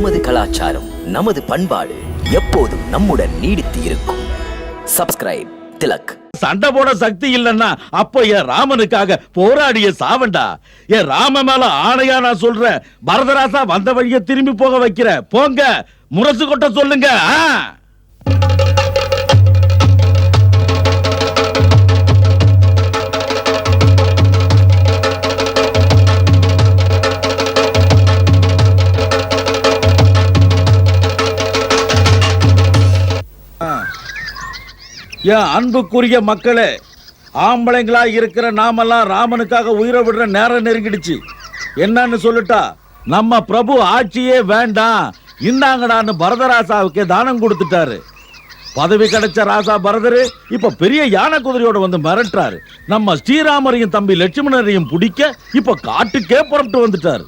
நமது கலாச்சாரம், நமது பண்பாடு எப்போதும் நம்முடன் நீடித்து இருக்கும். சப்ஸ்கிரைப் திலக். சண்டை போட சக்தி இல்லன்னா அப்ப என் ராமனுக்காக போராடிய சாவண்டா. என் ராம மேல ஆணையா நான் சொல்றேன், பரதராசா வந்த வழிய திரும்பி போக வைக்கிற. போங்க, முரசு கொட்ட சொல்லுங்க. என் அன்புக்குரிய மக்களே, ஆம்பளைங்களா இருக்கிற நாமெல்லாம் ராமனுக்காக உயிரை விடுற நேரம் நெருங்கிடுச்சு. என்னன்னு சொல்லிட்டா, நம்ம பிரபு ஆட்சியே வேண்டாம், இந்தாங்கடான்னு பரதராசாவுக்கே தானம் கொடுத்துட்டாரு. பதவி கிடைச்ச ராசா பரதரு இப்ப பெரிய யானை குதிரையோட வந்து மிரட்டுறாரு. நம்ம ஸ்ரீராமரையும் தம்பி லட்சுமணரையும் பிடிக்க இப்ப காட்டுக்கே புறப்பட்டு வந்துட்டாரு.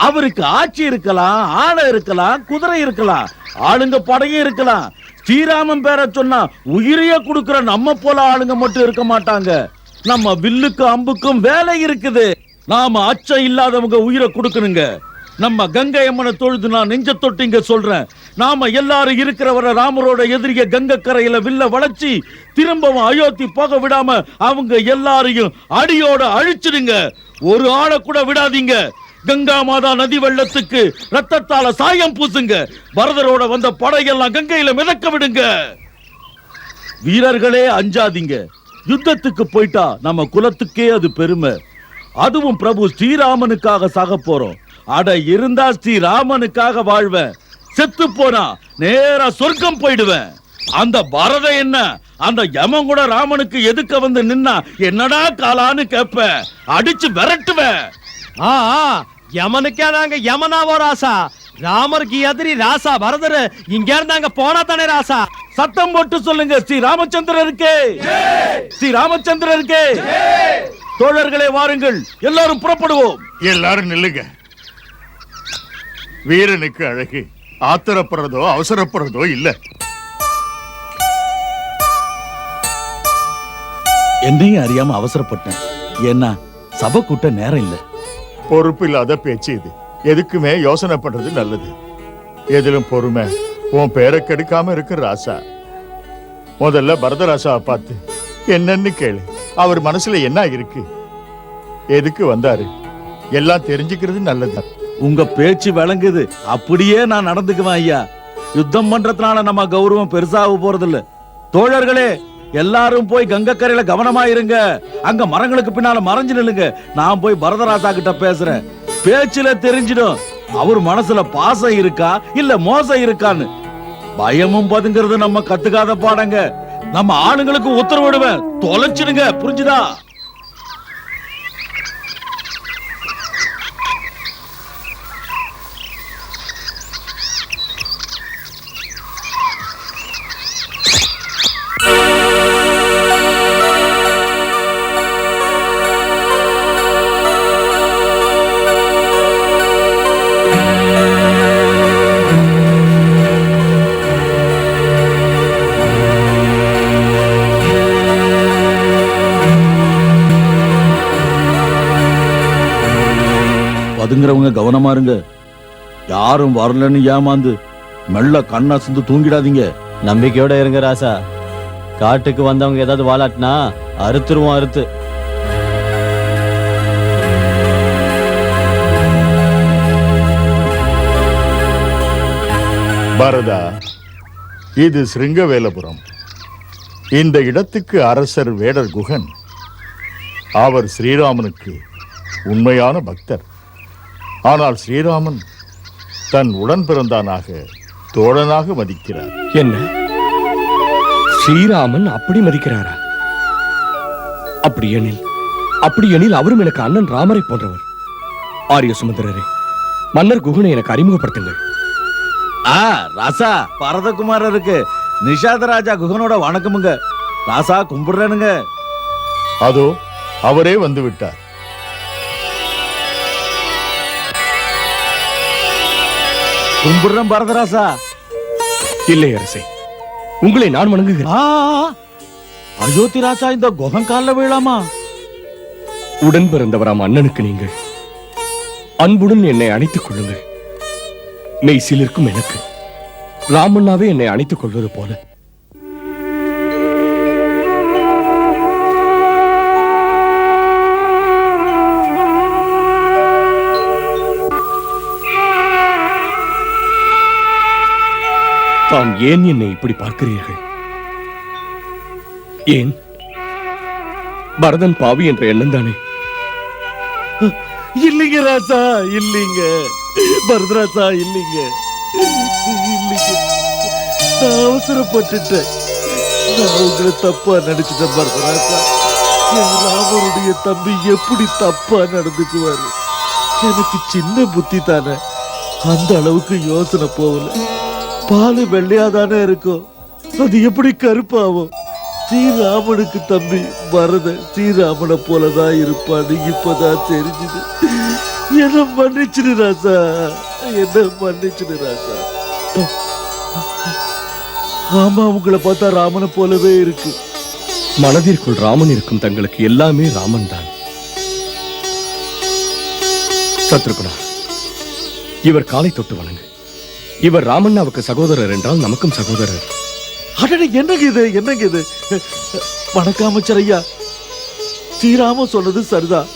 அவருக்கு ஆட்சி இருக்கலாம், ஆளை இருக்கலாம், குதிரை இருக்கலாம், ஆளுங்க படையும் இருக்கலாம். ஸ்ரீராமன் பேரை சொன்னா உயிரையே கொடுக்கிற நம்ம போல ஆளுங்க மட்டும் இருக்க மாட்டாங்க. நம்ம வில்லுக்கு அம்புக்கும் வேலை இருக்குது. நாம அச்சம் இல்லாதவங்க உயிரை கொடுக்கணுங்க. நம்ம கங்கை அம்மனை தொழுது நான் நெஞ்ச தொட்டிங்க சொல்றேன். நாம எல்லாரும் இருக்கிறவரை ராமரோட எதிரிய கங்கை கரையில வில்ல வளைச்சி திரும்பவும் அயோத்தி போக விடாம அவங்க எல்லாரையும் அடியோட அழிச்சிடுங்க. ஒரு ஆளை கூட விடாதீங்க. கங்கா மாதா நதி வெள்ளத்துக்கு ரத்தத்தால சாயம் பூசுங்க. பரதரோட வந்த படையெல்லாம் கங்கையில மிதக்க விடுங்க. வீரர்களே அஞ்சாதீங்க. யுத்தத்துக்கு போயிட்டா நம்ம குலத்துக்கே அது பெருமை. அதுவும் பிரபு ஸ்ரீராமனுக்காக சாக போறோம். அட இருந்தா ஸ்ரீராமனுக்காக வாழ்வேன், செத்து போனா நேரா சொர்க்கம் போயிடுவேன். அந்த பரத என்ன, அந்த யமன் கூட ராமனுக்கு எதுக்க வந்து நின்னா என்னடா காலான்னு கேப்ப, அடிச்சு விரட்டுவேன். யமனுக்கே நாங்க யமனாவோ ராசா, ராமருக்கு எதிரி ராசா பரதரு இங்க இருந்தாங்க போனா தானே ராசா. சத்தம் போட்டு சொல்லுங்க, ஸ்ரீ ராமச்சந்திரருக்கு, ஸ்ரீ ராமச்சந்திரருக்கு. தோழர்களே வாருங்கள், எல்லாரும் புறப்படுவோம். எல்லாரும் நில்லுங்க. வீரனுக்கு அழகு ஆத்திரப்படுறதோ அவசரப்படுறதோ இல்ல. என்னையும் அறியாம அவசரப்பட்டேன். ஏன்னா சபை கூட்ட நேரம் இல்ல. பொறுப்பு இல்லாத பேச்சு இது. எதுக்குமே யோசனை பண்றது நல்லது. எதிலும் பொறுமை. உன் பேரை கெடுக்காம இருக்கு ராசா. முதல்ல பரதராசாவை பார்த்து என்னன்னு கேளு. அவர் மனசுல என்ன இருக்கு, எதுக்கு வந்தாரு, எல்லாம் தெரிஞ்சுக்கிறது நல்லது. உங்க பேச்சு விளங்குது, அப்படியே நான் நடந்துக்குவேன் ஐயா. யுத்தம் பண்றதுனால நம்ம கௌரவம் பெருசாக போறது இல்ல. தோழர்களே, எல்லாரும் போய் கங்கக்கரையில கவனமா இருங்க. அங்க மரங்களுக்கு பின்னால மறைஞ்சு நில்லுங்க. நான் போய் பரதராசா கிட்ட பேசுறேன். பேச்சுல தெரிஞ்சிடும் அவர் மனசுல பாசம் இருக்கா இல்ல மோசம் இருக்கான்னு. பயமும் பதுங்கிறது நம்ம கத்துக்காத பாடங்க. நம்ம ஆளுங்களுக்கு உத்தரவிடுவேன், தொலைச்சிடுங்க, புரிஞ்சுதா? பதுங்கிறவங்க கவனமா இருங்க. யாரும் வரலன்னு ஏமாந்து மெல்ல கண்ணா சிந்து தூங்கிடாதீங்க. நம்பிக்கையோட இருங்க ராசா. காட்டுக்கு வந்தவங்க ஏதாவது வாலாட்டினா அறுத்துருவோம். அறுத்து பரதா, இது சிருங்கவேலபுரம். இந்த இடத்துக்கு அரசர் வேடர் குகன். அவர் ஸ்ரீராமனுக்கு உண்மையான பக்தர். ஆனால் ஸ்ரீராமன் தன் உடன் பிறந்தானாக, தோழனாக மதிக்கிறார். என்ன, ஸ்ரீராமன் அப்படி மதிக்கிறாரா? அப்படியெனில் அவரும் எனக்கு அண்ணன் ராமரை போன்றவர். ஆரிய சுமந்திரரே, மன்னர் குகனை எனக்கு அறிமுகப்படுத்துங்கள். ராசா, பரதகுமாரருக்கு நிஷாத ராஜா குகனோட வணக்கமுங்க. ராசா கும்பிடுறேனுங்க. அதோ அவரே வந்து விட்டார். கும்பிடுறேன் பரதராசா. இல்லை அரசே, உங்களை நான் வணங்குகிறேன். அயோத்தி ராஜா இந்த குகன் காலில் விழாமா? உடன் பிறந்தவராம் அண்ணனுக்கு நீங்கள் அன்புடன் என்னை அணைத்துக் கொள்ளுங்கள். மெய்சில் இருக்கும் எனக்கு ராமண்ணாவே என்னை அணைத்துக் கொள்வது போல தாம் ஏன் என்னை இப்படி பார்க்கிறீர்கள்? ஏன் பரதன் பாவி என்ற எண்ணம் தானே? இல்லைங்க ராசா, இல்லைங்க பரதராசா, இல்லைங்க இல்லைங்க. நான் அவசரப்பட்டுட்டேன். நான் உங்களை தப்பா நினைச்சிட்டேன் பரதராசா. என் ராமருடைய தம்பி எப்படி தப்பா நடந்துக்குவாரு? எனக்கு சின்ன புத்தி தானே, அந்த அளவுக்கு யோசனை போகல. பாலு வெள்ளையாதானே இருக்கும், அது எப்படி கருப்பாகும்? ஸ்ரீராமனுக்கு தம்பி பரதன் ஸ்ரீராமனை போலதான் இருப்பான்னு இப்பதான் தெரிஞ்சுது. என்ன மன்னிச்சிடு ராசா, என்ன மன்னிச்சிடு ராசா. ஆமா, உங்களை பார்த்தா ராமனை போலவே இருக்கு. மனதிற்குள் ராமன் இருக்கும் தங்களுக்கு எல்லாமே ராமன் தான். சத்ருகுணா, இவர் காலை தொட்டு வணங்கு. இவர் ராமண்ணாவுக்கு சகோதரர் என்றால் நமக்கும் சகோதரர். அடடே, என்னங்க இது, என்னங்க இது? வணக்கம் அமைச்சர் ஐயா. ஸ்ரீராமன் சொன்னது சரிதான்.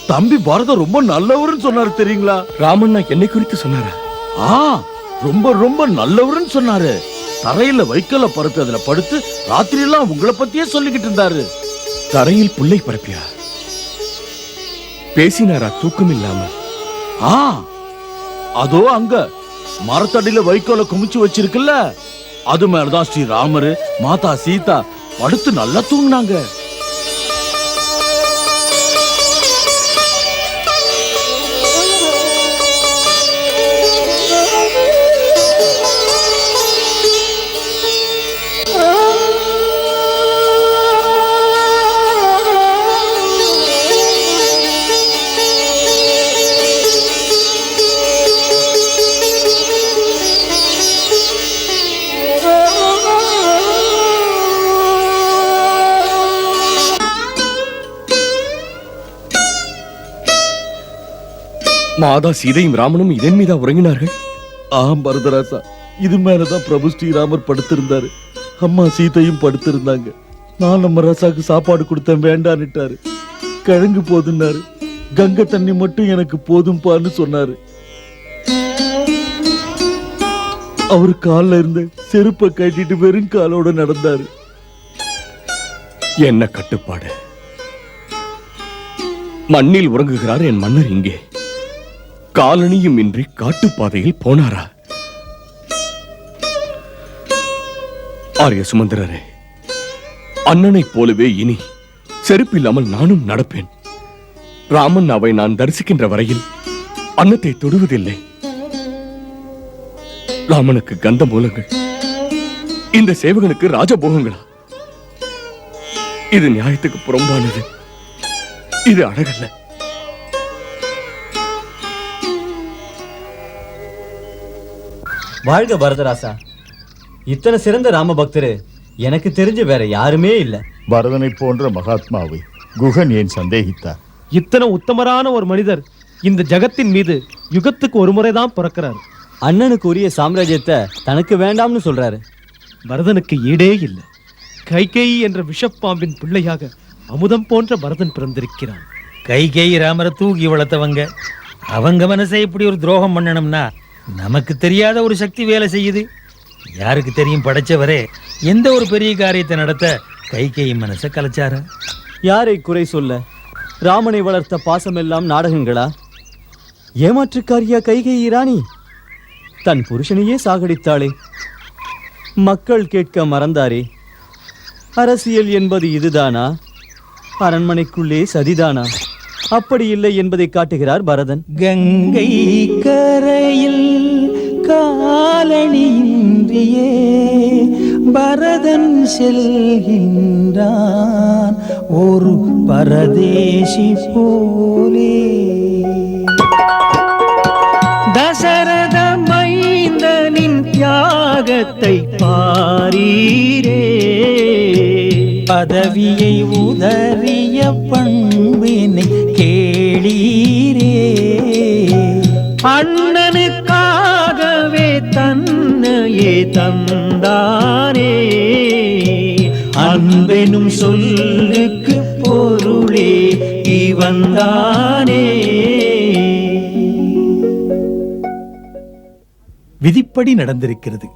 தம்பி பரதன் ரொம்ப நல்லவருன்னு சொன்னாரு தெரியுங்களா? ராமண்ணா என்னை குறித்து சொன்னாரா? ரொம்ப ரொம்ப நல்லவருன்னு சொன்னாரு. தரையில வைக்கல பரப்பி அதுல படுத்து ராத்திரி எல்லாம் உங்களை பத்தியே சொல்லிக்கிட்டு இருந்தாரு. தரையில் புல்லை பரப்பியா? பேசினாரா தூக்கம் இல்லாம? அதோ அங்க மரத்தடியில வைக்கோல குமிச்சு வச்சிருக்குல்ல, அது மேலதான் ஸ்ரீராமரு மாதா சீதா படுத்து நல்லா தூங்கினாங்க. மாதா சீதையும் ராமனும் இதன் மீதா உறங்கினார்கள். பரதராசா, இது மேலதான் பிரபு ஸ்ரீராமர் படுத்திருந்தாரு. அம்மா சீதையும் படுத்திருந்தாங்க. நான் நம்ம ராசாக்கு சாப்பாடு கொடுத்தேன், வேண்டான்னுட்டாரு. கிழங்கு போதுன்னாரு. கங்கை தண்ணி மட்டும் எனக்கு போதும்பான்னு சொன்னாரு. அவரு காலில் இருந்த செருப்பை கட்டிட்டு வெறும் காலோட நடந்தாரு. என்ன கட்டுப்பாடு! மண்ணில் உறங்குகிறார் என் மன்னர். இங்கே காலணியும் இன்றி காட்டுப்பாதையில் போனாரா? ஆரிய சுமந்திரரே, அண்ணனைப் போலவே இனி செருப்பில்லாமல் நானும் நடப்பேன். ராமன் அவை நான் தரிசிக்கின்ற வரையில் அன்னத்தை தொடுவதில்லை. ராமனுக்கு கந்த மூலங்கள், இந்த சேவகனுக்கு ராஜபோகங்களா? இது நியாயத்துக்கு புறம்பானது. இது அழகல்ல. வாழ்க பரதராசா. இத்தனை சிறந்த ராம பக்தரு எனக்கு தெரிஞ்சு வேற யாருமே இல்ல. பரதனை போன்ற மகாத்மாவை குகன் ஏன் சந்தேகித்தார்? இத்தனை உத்தமரான ஒரு மனிதர் இந்த ஜகத்தின் மீது யுகத்துக்கு ஒரு முறைதான் பிறக்கிறார். அண்ணனுக்கு உரிய சாம்ராஜ்யத்தை தனக்கு வேண்டாம்னு சொல்றாரு. பரதனுக்கு ஈடே இல்லை. கைகேயி என்ற விஷப்பாம்பின் பிள்ளையாக அமுதம் போன்ற பரதன் பிறந்திருக்கிறான். கைகேயி ராமரை தூக்கி வளர்த்தவங்க. அவங்க மனசை இப்படி ஒரு துரோகம் பண்ணணும்னா நமக்கு தெரியாத ஒரு சக்தி வேலை செய்யுது. யாருக்கு தெரியும் படைச்சவரே எந்த ஒரு பெரிய காரியத்தை நடத்த கைகேயி மனசை கலைச்சார? யாரை குறை சொல்ல? ராமனை வளர்த்த பாசமெல்லாம் நாடகங்களா? ஏமாற்றுக்காரியா கைகேயி ராணி? தன் புருஷனையே சாகடித்தாளே. மக்கள் கேட்க மறந்தாரே. அரசியல் என்பது இதுதானா? அரண்மனைக்குள்ளே சதிதானா? அப்படி இல்லை என்பதை காட்டுகிறார் பரதன். கங்கை கரையில் காலணியின்றியே பரதன் செல்கின்றான் ஒரு பரதேசி போலே. தசரத மைந்தனின் தியாகத்தை பாரீரே, பதவியை உதறிய பண்பினை கேளீரே. அண்ணனுக்காகவே உலகையே தந்தானே அன்பெனும் சொல்லுக்கு பொருளே இவன்தானே. விதிப்படி நடந்திருக்கிறது.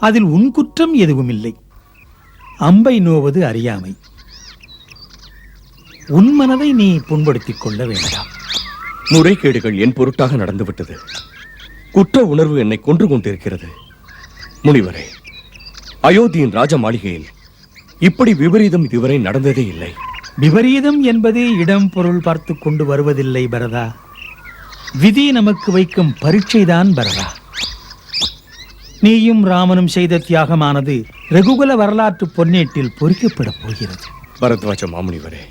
அதில் உன் குற்றம் எதுவும் இல்லை. அம்பை நோவது அறியாமை. உன் மனதை நீ புண்படுத்திக் கொள்ள வேண்டாம். முறைகேடுகள் என் பொருட்டாக நடந்துவிட்டது. குற்ற உணர்வு என்னை கொன்று கொண்டிருக்கிறது. முனிவரே, அயோத்தியின் ராஜ மாளிகையில் இப்படி விபரீதம் இதுவரை நடந்ததே இல்லை. விபரீதம் என்பது இடம் பொருள் பார்த்து கொண்டு வருவதில்லை பரதா. விதி நமக்கு வைக்கும் பரீட்சைதான் பரதா. நீயும் ராமனும் செய்த தியாகமானது ரகுகுல வரலாற்று பொன்னேட்டில் பொறிக்கப்படப் போகிறது. பரத்வாஜ மாமுனிவரே,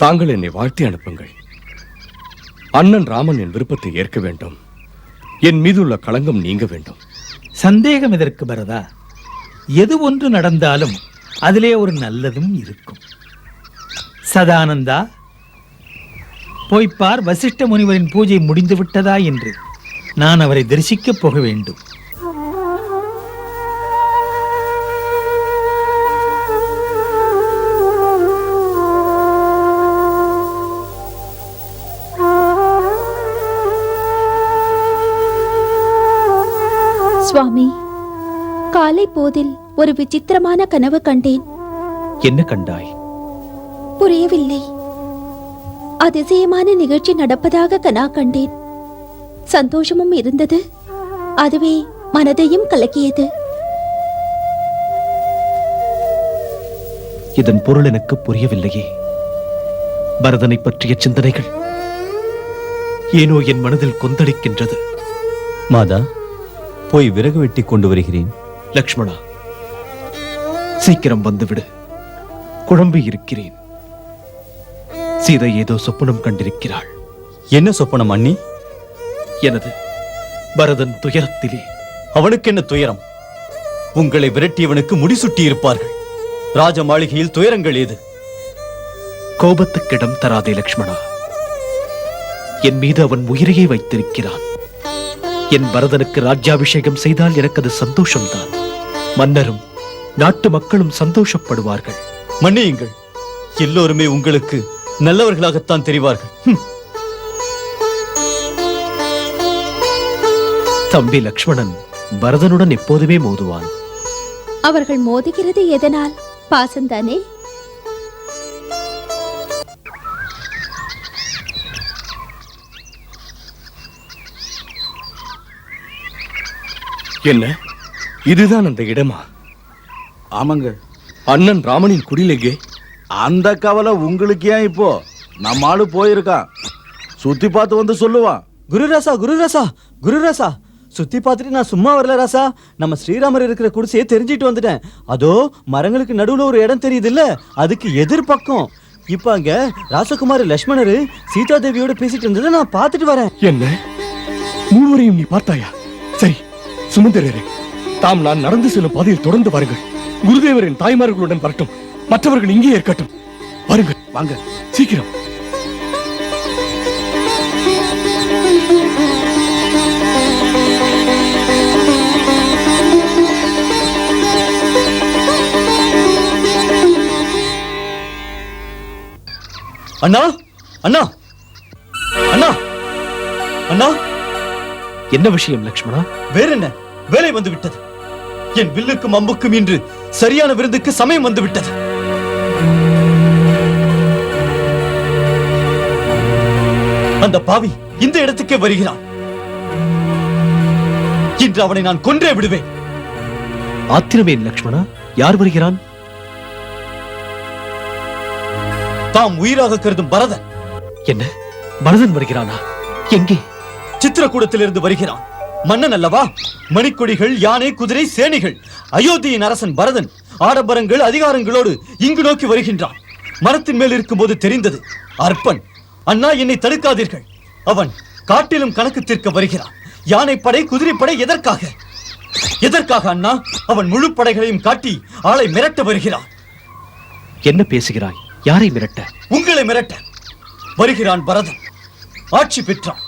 தாங்கள் என்னை வாழ்த்தி அனுப்புங்கள். அண்ணன் ராமன் என் விருப்பத்தை ஏற்க வேண்டும். என் மீதுள்ள களங்கம் நீங்க வேண்டும். சந்தேகம் எதற்கு பரதா? எது ஒன்று நடந்தாலும் அதிலே ஒரு நல்லதும் இருக்கும். சதானந்தா, போய்ப்பார் வசிஷ்ட முனிவரின் பூஜை முடிந்து விட்டதா என்று. நான் அவரை தரிசிக்கப் போக வேண்டும். சுவாமி, காலை போதில் ஒரு விசித்திரமான கனவு கண்டேன். என்ன கண்டாய்? புரியவில்லை. அதிசயமான நிகழ்ச்சி நடப்பதாக கனா கண்டேன். சந்தோஷமும் இருந்தது. அதுவே மனதையும் கலக்கியது. இதன் பொருள் எனக்கு புரியவில்லையே. பரதனை பற்றிய சிந்தனைகள் ஏனோ என் மனதில் கொந்தளிக்கின்றது. மாதா, போய் விறகு வெட்டி கொண்டு வருகிறேன். லக்ஷ்மணா, சீக்கிரம் வந்துவிடு. குழம்பி இருக்கிறேன். சீதை ஏதோ சொப்பனம் கண்டிருக்கிறாள். என்ன சொப்பனம் அண்ணி? எனது பரதன் துயரத்திலே. அவனுக்கு என்ன துயரம்? உங்களை விரட்டியவனுக்கு முடிசூட்டி இருப்பார்கள். ராஜ மாளிகையில் துயரங்கள் ஏது? கோபத்துக்கிடம் தராதே லக்ஷ்மணா. என் மீது அவன் உயிரையே வைத்திருக்கிறான். என் பரதனுக்கு ராஜ்யாபிஷேகம் செய்தால் எனக்கு அது சந்தோஷம்தான். மன்னரும் நாட்டு மக்களும் சந்தோஷப்படுவார்கள். மன்னியுங்கள், எல்லோருமே உங்களுக்கு நல்லவர்களாகத்தான் தெரிவார்கள். தம்பி லக்ஷ்மணன் பரதனுடன் எப்போதுமே மோதுவான். அவர்கள் மோதுகிறது எதனால்? பாசந்தானே. என்ன, இதுதான் அந்த இடமா? ஆமாங்க. அண்ணன் ராமனின் குடிலேயே. அந்த கவலை உங்களுக்கு ஏன் இப்போ? நம்ம ஆளு போயிருக்கான். சுத்தி பார்த்து வந்து சொல்லுவான். குருராசா, குருராசா, குருராசா, சுத்தி பார்த்துட்டு நான் சும்மா வரல ராசா. நம்ம ஸ்ரீராமர் இருக்கிற குடிசையை தெரிஞ்சிட்டு வந்துட்டேன். அதோ மரங்களுக்கு நடுவுல ஒரு இடம் தெரியுது இல்ல, அதுக்கு எதிர்பக்கம். இப்ப அங்க ராசகுமார் லட்சுமணரு சீதா தேவியோட பேசிட்டு இருந்ததை நான் பார்த்துட்டு வரேன். என்ன, மூவரையும் நீ பார்த்தாயா? சரி சுமந்திரரே, தாம் நான் நடந்து செல்லும் பாதையில் தொடர்ந்து வாருங்கள். குருதேவரின் தாய்மார்களுடன் வரட்டும். மற்றவர்கள் இங்கே இருக்கட்டும். வாருங்கள், வாங்க சீக்கிரம். அண்ணா, அண்ணா, அண்ணா, அண்ணா. என்ன விஷயம் லக்ஷ்மணா? வேற என்ன, வேலை வந்து விட்டது. என் வில்லுக்கும் அம்புக்கும் இன்று சரியான விருந்துக்கு சமயம் வந்து விட்டது. அந்த பாவி இந்த இடத்துக்கே வருகிறான். இன்று அவனை நான் கொன்றே விடுவேன். ஆத்திரமேன் லக்ஷ்மணா? யார் வருகிறான்? தாம் உயிராக கருதும் பரதன். என்ன, பரதன் வருகிறானா? எங்கே? சித்திரக்கூடத்திலிருந்து வருகிறான். மன்னன் அல்லவா? மணிக்கொடிகள், யானை, குதிரை, சேனைகள். அயோத்தியின் அரசன் பரதன் ஆடம்பரங்கள், அதிகாரங்களோடு இங்கு நோக்கி வருகின்றான். மரத்தின் மேல் இருக்கும் போது தெரிந்தது. அற்பன், அண்ணா என்னை தடுக்காதீர்கள். அவன் காட்டிலும் கணக்கு தீர்க்க வருகிறான். யானைப்படை, குதிரைப்படை எதற்காக? எதற்காக அண்ணா? அவன் முழு படைகளையும் காட்டி ஆளை மிரட்ட வருகிறான். என்ன பேசுகிறாய்? யாரை மிரட்ட? உங்களை மிரட்ட வருகிறான் பரதன். ஆட்சி பெற்றான்.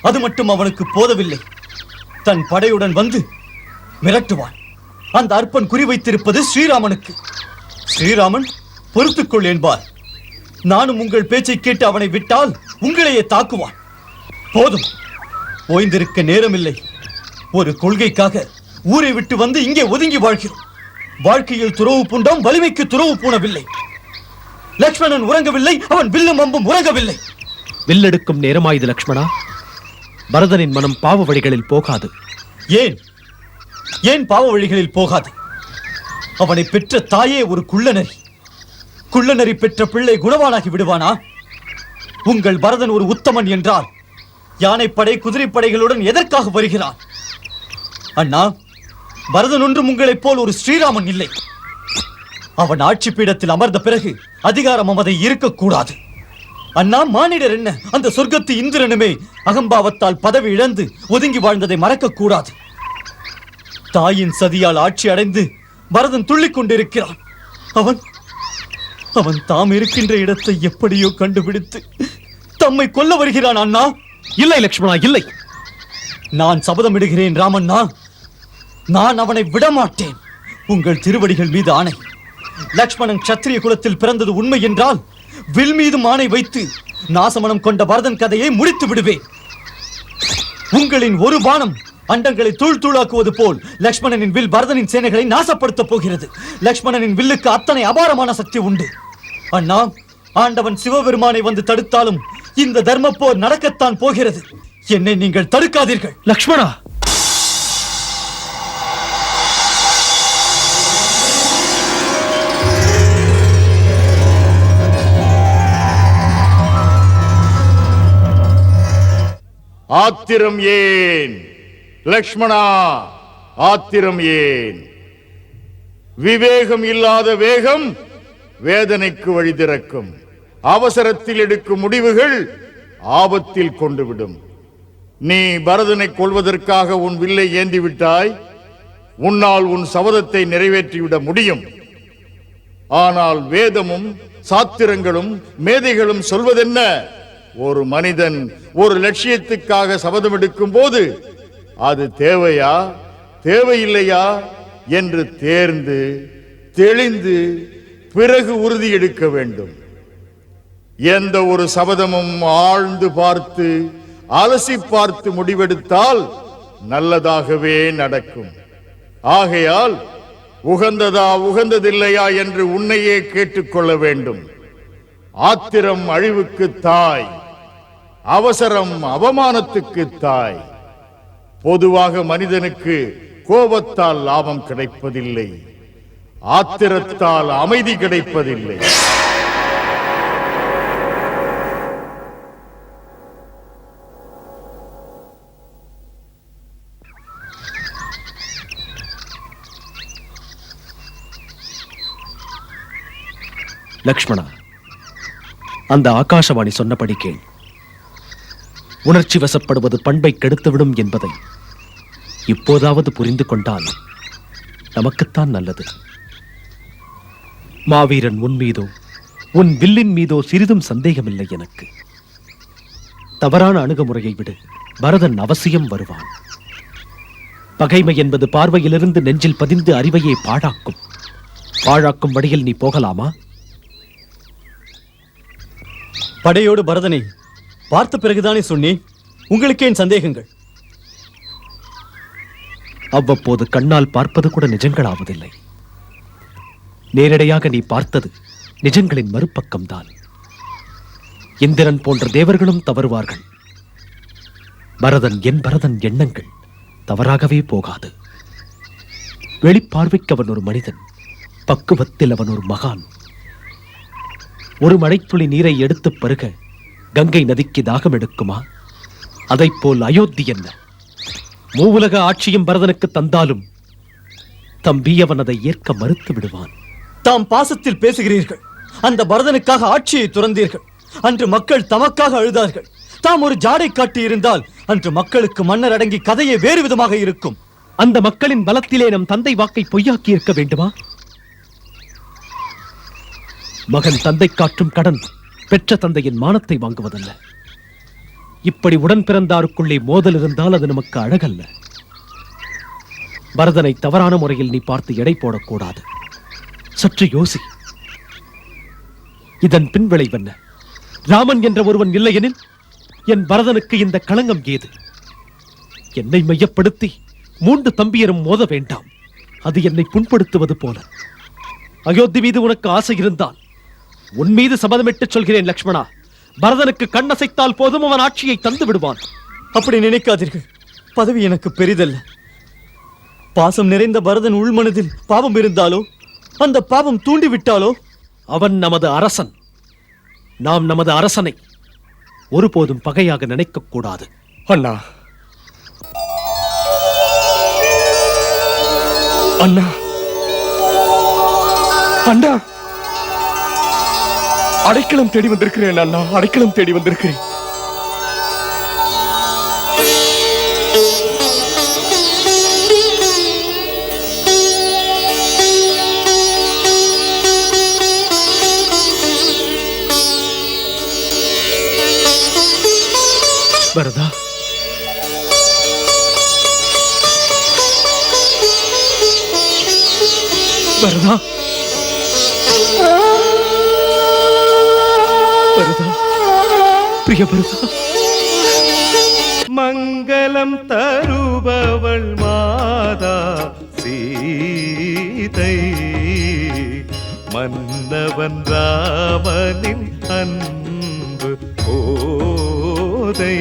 அது மட்டும் அவனுக்கு போதவில்லை. தன் படையுடன் வந்து மிரட்டுவான். அந்த அற்பன் குறிவைத்திருப்பது ஸ்ரீராமனுக்கு. ஸ்ரீராமன் பொறுத்துக்கொள் என்பார். நானும் உங்கள் பேச்சை கேட்டு அவனை விட்டால் உங்களையே தாக்குவான். போதும், ஓய்ந்திருக்க நேரமில்லை. ஒரு கொள்கைக்காக ஊரை விட்டு வந்து இங்கே ஒதுங்கி வாழ்கிறோம். வாழ்க்கையில் துறவு பூண்டோம், வலிமைக்கு துறவு பூணவில்லை. லக்ஷ்மணன் உறங்கவில்லை, அவன் வில்லும் அம்பும் உறங்கவில்லை. வில்லெடுக்கும் நேரமாயுது லக்ஷ்மணா. பரதனின் மனம் பாவ வழிகளில் போகாது. ஏன் ஏன் பாவ வழிகளில் போகாது? அவனை பெற்ற தாயே ஒரு குள்ளநரி. குள்ளநரி பெற்ற பிள்ளை குணவானாகி விடுவானா? உங்கள் பரதன் ஒரு உத்தமன் என்றால் யானைப்படை குதிரைப்படைகளுடன் எதற்காக வருகிறான்? அண்ணா, பரதன் ஒன்றும் உங்களைப் போல் ஒரு ஸ்ரீராமன் இல்லை. அவன் ஆட்சி பீடத்தில் அமர்ந்த பிறகு அதிகாரம் மமதை இருக்கக்கூடாது. அண்ணா, மானிடர் என்ன, அந்த சொர்க்கத்து இந்திரனுமே அகம்பாவத்தால் பதவி இழந்து ஒதுங்கி வாழ்ந்ததை மறக்க கூடாது. தாயின் சதியால் ஆட்சி அடைந்து பரதன் துள்ளிக் கொண்டிருக்கிறான். அவன் தாம் இருக்கின்ற இடத்தை எப்படியோ கண்டுபிடித்து தம்மை கொல்ல வருகிறான். அண்ணா, இல்லை லக்ஷ்மணா, இல்லை. நான் சபதமிடுகிறேன் ராமண்ணா, நான் அவனை விடமாட்டேன். உங்கள் திருவடிகள் மீது ஆணை. லக்ஷ்மணன் சத்திரிய குலத்தில் பிறந்தது உண்மை என்றால் வில் மீது ஆணை வைத்து நாசமனம் கொண்ட பரதன் கதையை முடித்து விடுவேன். உங்களின் ஒரு பானம் அண்டங்களை தூள் தூளாக்குவது போல் லக்ஷ்மணனின் வில் பரதனின் சேனைகளை நாசப்படுத்த போகிறது. லக்ஷ்மணனின் வில்லுக்கு அத்தனை அபாரமான சக்தி உண்டு. அண்ணா, ஆண்டவன் சிவபெருமானை வந்து தடுத்தாலும் இந்த தர்ம போர் நடக்கத்தான் போகிறது. என்னை நீங்கள் தடுக்காதீர்கள். லக்ஷ்மணா, ஆத்திரம் ஏன் லக்ஷ்மணா, ஆத்திரம் ஏன்? விவேகம் இல்லாத வேகம் வேதனைக்கு வழி திறக்கும். அவசரத்தில் எடுக்கும் முடிவுகள் ஆபத்தில் கொண்டுவிடும். நீ பரதனை கொல்வதற்காக உன் வில்லை ஏந்திவிட்டாய். உன்னால் உன் சபதத்தை நிறைவேற்றிவிட முடியும். ஆனால் வேதமும் சாத்திரங்களும் மேதைகளும் சொல்வதென்ன? ஒரு மனிதன் ஒரு லட்சியத்துக்காக சபதம் எடுக்கும் போது அது தேவையா தேவையில்லையா என்று தேர்ந்து தெளிந்து பிறகு உறுதி எடுக்க வேண்டும். எந்த ஒரு சபதமும் ஆழ்ந்து பார்த்து அலசி பார்த்து முடிவெடுத்தால் நல்லதாகவே நடக்கும். ஆகையால் உகந்ததா உகந்ததில்லையா என்று உன்னையே கேட்டுக்கொள்ள வேண்டும். ஆத்திரம் அழிவுக்கு தாய், அவசரம் அவமானத்துக்கு தாய். பொதுவாக மனிதனுக்கு கோபத்தால் லாபம் கிடைப்பதில்லை, ஆத்திரத்தால் அமைதி கிடைப்பதில்லை. லக்ஷ்மணா, அந்த ஆகாசவாணி சொன்னபடி கேள். உணர்ச்சி வசப்படுவது பண்பை கெடுத்துவிடும் என்பதை இப்போதாவது புரிந்து கொண்டால் நமக்குத்தான் நல்லது. மாவீரன் உன் மீதோ உன் வில்லின் மீதோ சிறிதும் சந்தேகமில்லை எனக்கு. தவறான அணுகுமுறையை விடு, பரதன் அவசியம் வருவான். பகைமை என்பது பார்வையிலிருந்து நெஞ்சில் பதிந்து அறிவையே பாழாக்கும். பாழாக்கும் வழியில் நீ போகலாமா? படையோடு பரதனை பார்த்த பிறகுதானே சொன்னேன். உங்களுக்கு ஏன் சந்தேகங்கள்? அவ்வப்போது கண்ணால் பார்ப்பது கூட நிஜங்களாவதில்லை. நேரடியாக நீ பார்த்தது நிஜங்களின் மறுபக்கம்தான். இந்திரன் போன்ற தேவர்களும் தவறுவார்கள். பரதன் என் பரதன் எண்ணங்கள் தவறாகவே போகாது. வெளிப்பார்வைக்கு அவன் ஒரு மனிதன், பக்குவத்தில் அவன் ஒரு மகான். ஒரு மழைத்துளி நீரை எடுத்து பருக கங்கை நதிக்கு தாகம் எடுக்குமா? அதைப்போல் அயோத்தி என்ன? மூவுலக ஆட்சியும் பரதனுக்கு தந்தாலும் தம்பி அவன் அதை ஏற்க மறுத்து விடுவான். தாம் பாசத்தில் பேசுகிறீர்கள். அந்த பரதனுக்காக ஆட்சியை துறந்தீர்கள். அன்று மக்கள் தமக்காக அழுதார்கள். தாம் ஒரு ஜாடை காட்டி இருந்தால் அன்று மக்களுக்கு மன்னர் அடங்கி கதையே வேறு விதமாக இருக்கும். அந்த மக்களின் பலத்திலே நம் தந்தை வாக்கை பொய்யாக்கி இருக்க வேண்டுமா? மகன் தந்தை காற்றும் கடன் பெற்ற தந்தையின் மானத்தை வாங்குவதல்ல. இப்படி உடன் பிறந்தாருக்குள்ளே மோதல் இருந்தால் அது நமக்கு அழகல்ல. பரதனை தவறான முறையில் நீ பார்த்து எடை போடக்கூடாது. சற்று யோசி. இதன் பின்விளைவென்ன? ராமன் என்ற ஒருவன் இல்லையெனில் என் பரதனுக்கு இந்த களங்கம் ஏது? என்னை மையப்படுத்தி 3 தம்பியரும் மோத வேண்டாம். அது என்னை புண்படுத்துவது போல. அயோத்தி மீது உனக்கு ஆசை இருந்தால் உன் மீது சபதமிட்டு சொல்கிறேன் லக்ஷ்மணா, பரதனுக்கு கண்ணசைத்தால் போதும் அவன் ஆட்சியை தந்து விடுவான். அப்படி நினைக்காதீர்கள். பதவி எனக்கு பெரிதல்ல. பாசம் நிறைந்த பரதன் உள்மனதில் பாவம் இருந்தாலோ, அந்த பாவம் தூண்டிவிட்டாலோ, அவன் நமது அரசன். நாம் நமது அரசனை ஒருபோதும் பகையாக நினைக்க கூடாது. அண்ணா, அண்ணா, அண்ணா, அடைக்கலம் தேடி வந்திருக்கிறேன் அண்ணா, அடைக்கலம் தேடி வந்திருக்கிறேன். பரதா, பரதா, பரதா, பிரிய பரதா. மங்களம் தருபவள் மாதா சீதை, மன்னவன் ராமனின் அன்பு கோதை.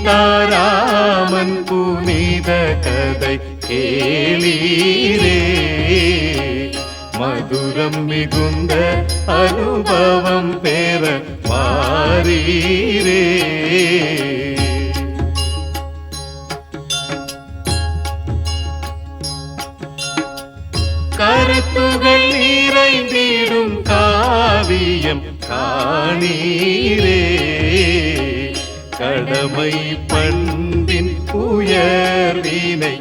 சீதாராமன் புனித கதை கேளீரே, மதுரம் மிகுந்த அனுபவம் பெற மாறீரே. கருத்துகள் நிறைந்திடும் காவியம் காணீரே, கடமை பண்பின் உயர்வினை